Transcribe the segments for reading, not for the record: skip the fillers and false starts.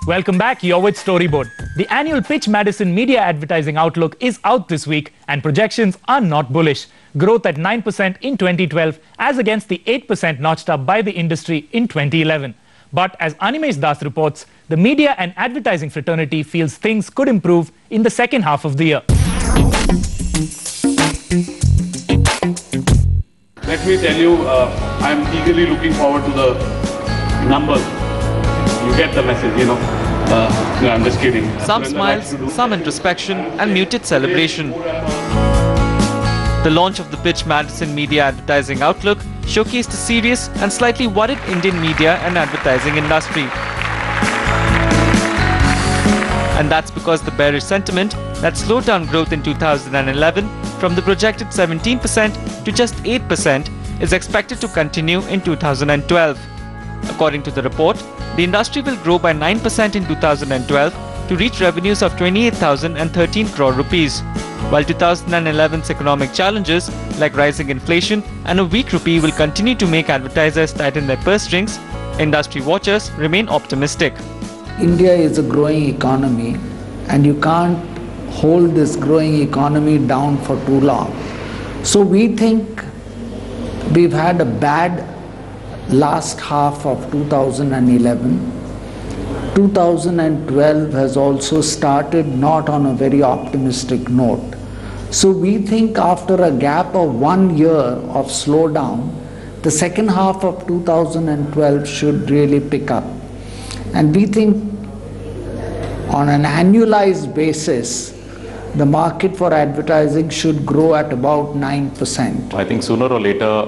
Welcome back, you're with StoryBoard. The annual Pitch Madison Media Advertising Outlook is out this week and projections are not bullish. Growth at 9% in 2012 as against the 8% notched up by the industry in 2011. But as Animesh Das reports, the media and advertising fraternity feels things could improve in the second half of the year. Let me tell you, I'm eagerly looking forward to the numbers. You get the message, you know. No, I'm just kidding. Some smiles, some introspection and muted celebration. The launch of the Pitch Madison Media Advertising Outlook showcased a serious and slightly worried Indian media and advertising industry. And that's because the bearish sentiment that slowed down growth in 2011 from the projected 17% to just 8% is expected to continue in 2012. According to the report, the industry will grow by 9% in 2012 to reach revenues of 28,013 crore rupees. While 2011's economic challenges like rising inflation and a weak rupee will continue to make advertisers tighten their purse strings, industry watchers remain optimistic. India is a growing economy and you can't hold this growing economy down for too long. So we think we've had a bad last half of 2011. 2012 has also started not on a very optimistic note. So we think after a gap of 1 year of slowdown, the second half of 2012 should really pick up. And we think on an annualized basis, the market for advertising should grow at about 9%. I think sooner or later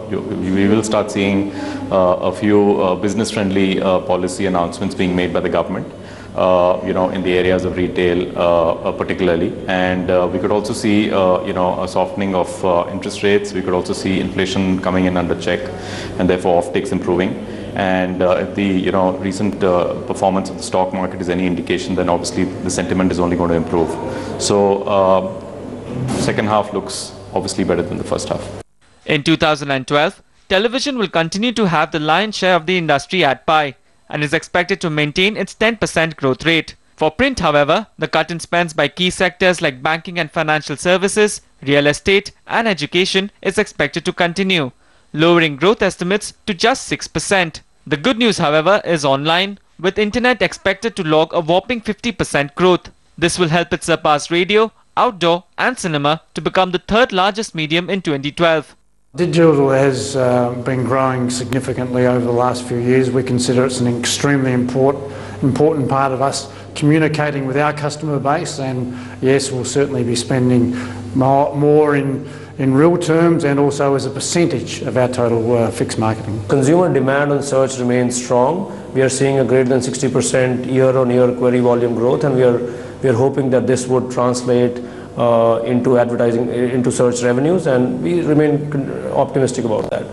we will start seeing a few business-friendly policy announcements being made by the government, in the areas of retail particularly. And we could also see, a softening of interest rates. We could also see inflation coming in under check and therefore offtakes improving. And if the recent performance of the stock market is any indication, then obviously the sentiment is only going to improve. So second half looks obviously better than the first half. In 2012, television will continue to have the lion's share of the industry ad pie and is expected to maintain its 10% growth rate. For print, however, the cut in spends by key sectors like banking and financial services, real estate and education is expected to continue, lowering growth estimates to just 6%. The good news, however, is online, with internet expected to log a whopping 50% growth. This will help it surpass radio, outdoor and cinema to become the third largest medium in 2012. Digital has been growing significantly over the last few years. We consider it's an extremely important part of us communicating with our customer base, and yes, we'll certainly be spending more in real terms and also as a percentage of our total fixed marketing. Consumer demand on search remains strong. We are seeing a greater than 60% year-on-year query volume growth, and we are hoping that this would translate into advertising, into search revenues, and we remain optimistic about that.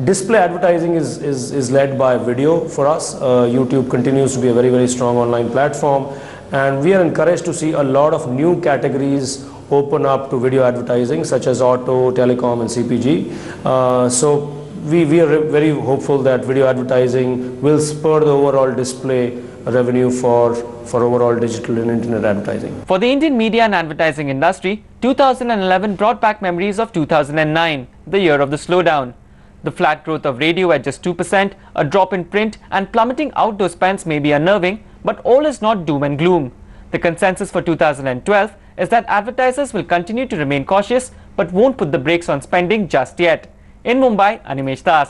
Display advertising is led by video for us. YouTube continues to be a very, very strong online platform, and we are encouraged to see a lot of new categories open up to video advertising, such as auto, telecom and CPG. So we are very hopeful that video advertising will spur the overall display revenue for overall digital and internet advertising. For the Indian media and advertising industry, 2011 brought back memories of 2009, the year of the slowdown. The flat growth of radio at just 2%, a drop in print and plummeting outdoor spends may be unnerving, but all is not doom and gloom. The consensus for 2012 is that advertisers will continue to remain cautious but won't put the brakes on spending just yet. In Mumbai, Animesh Das.